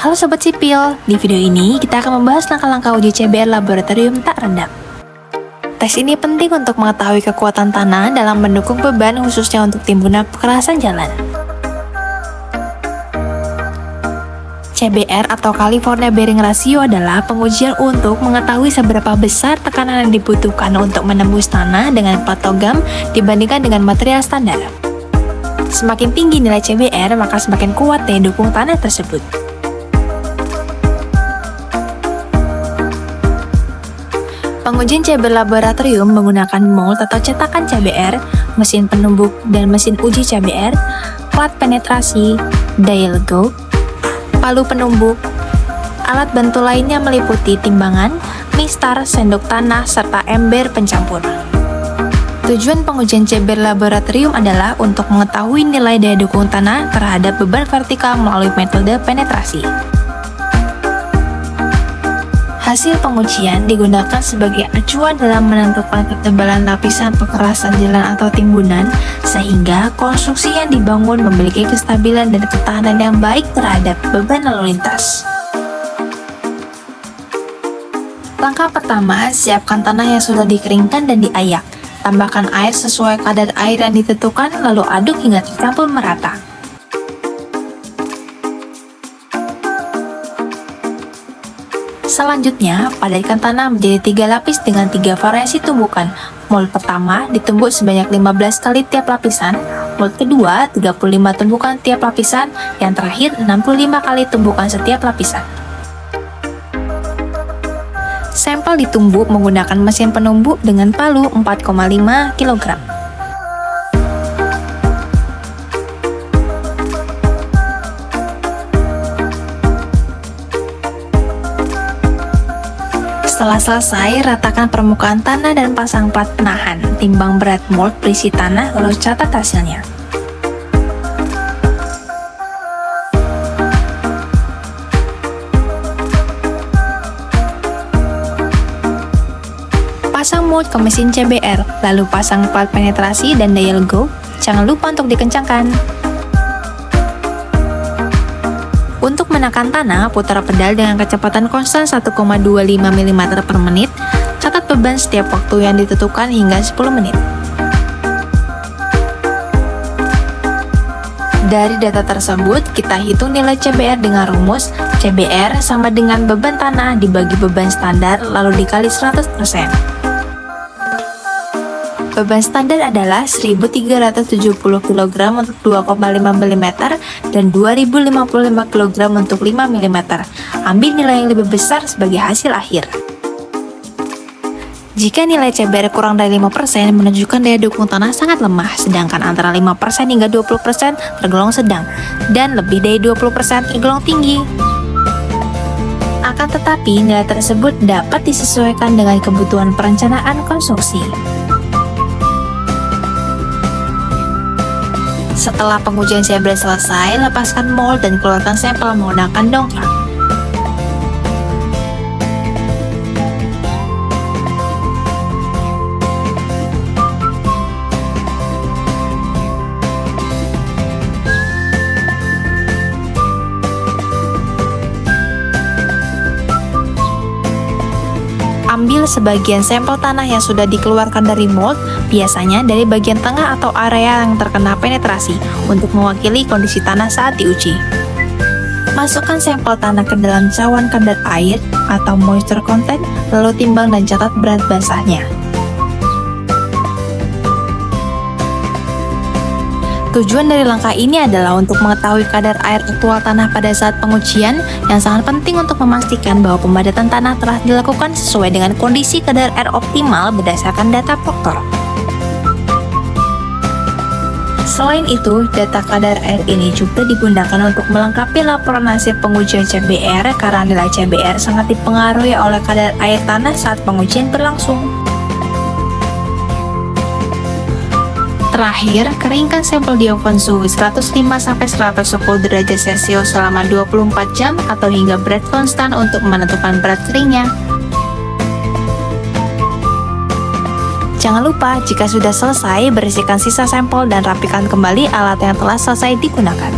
Halo Sobat Sipil, di video ini kita akan membahas langkah-langkah uji CBR laboratorium tak rendam. Tes ini penting untuk mengetahui kekuatan tanah dalam mendukung beban khususnya untuk timbunan kekerasan jalan. CBR atau California Bearing Ratio adalah pengujian untuk mengetahui seberapa besar tekanan yang dibutuhkan untuk menembus tanah dengan plat logam dibandingkan dengan material standar. Semakin tinggi nilai CBR, maka semakin kuat daya dukung tanah tersebut. Pengujian CBR laboratorium menggunakan mold atau cetakan CBR, mesin penumbuk dan mesin uji CBR, plat penetrasi, dial gauge, palu penumbuk. Alat bantu lainnya meliputi timbangan, mistar, sendok tanah, serta ember pencampur. Tujuan pengujian CBR laboratorium adalah untuk mengetahui nilai daya dukung tanah terhadap beban vertikal melalui metode penetrasi. Hasil pengujian digunakan sebagai acuan dalam menentukan ketebalan lapisan kekerasan jalan atau timbunan, sehingga konstruksi yang dibangun memiliki kestabilan dan ketahanan yang baik terhadap beban lalu lintas. Langkah pertama, siapkan tanah yang sudah dikeringkan dan diayak. Tambahkan air sesuai kadar air yang ditentukan, lalu aduk hingga tercampur merata. Selanjutnya, padatkan tanah menjadi 3 lapis dengan 3 variasi tumbukan. Mold pertama ditumbuk sebanyak 15 kali tiap lapisan, mold kedua 35 tumbukan tiap lapisan, yang terakhir 65 kali tumbukan setiap lapisan. Sampel ditumbuk menggunakan mesin penumbuk dengan palu 4,5 kg. Setelah selesai, ratakan permukaan tanah dan pasang plat penahan. Timbang berat mold berisi tanah, lalu catat hasilnya. Pasang mold ke mesin CBR, lalu pasang plat penetrasi dan dial gauge. Jangan lupa untuk dikencangkan. Untuk menekan tanah, putar pedal dengan kecepatan konstan 1,25 mm per menit. Catat beban setiap waktu yang ditentukan hingga 10 menit. Dari data tersebut, kita hitung nilai CBR dengan rumus CBR sama dengan beban tanah dibagi beban standar lalu dikali 100%. Beban standar adalah 1370 kg untuk 2,5 mm dan 2055 kg untuk 5 mm. Ambil nilai yang lebih besar sebagai hasil akhir. Jika nilai CBR kurang dari 5% menunjukkan daya dukung tanah sangat lemah, sedangkan antara 5% hingga 20% tergolong sedang, dan lebih dari 20% tergolong tinggi. Akan tetapi, nilai tersebut dapat disesuaikan dengan kebutuhan perencanaan konstruksi. Setelah pengujian CBR selesai, lepaskan mold dan keluarkan sampel menggunakan dongkrak. Ambil sebagian sampel tanah yang sudah dikeluarkan dari mold, biasanya dari bagian tengah atau area yang terkena penetrasi, untuk mewakili kondisi tanah saat diuji. Masukkan sampel tanah ke dalam cawan kadar air atau moisture content, lalu timbang dan catat berat basahnya. Tujuan dari langkah ini adalah untuk mengetahui kadar air aktual tanah pada saat pengujian, yang sangat penting untuk memastikan bahwa pempadatan tanah telah dilakukan sesuai dengan kondisi kadar air optimal berdasarkan data Proctor. Selain itu, data kadar air ini juga digunakan untuk melengkapi laporan hasil pengujian CBR karena nilai CBR sangat dipengaruhi oleh kadar air tanah saat pengujian berlangsung. Terakhir, keringkan sampel di oven suhu 105-110 derajat Celcius selama 24 jam atau hingga berat konstan untuk menentukan berat keringnya. Jangan lupa, jika sudah selesai, bersihkan sisa sampel dan rapikan kembali alat yang telah selesai digunakan.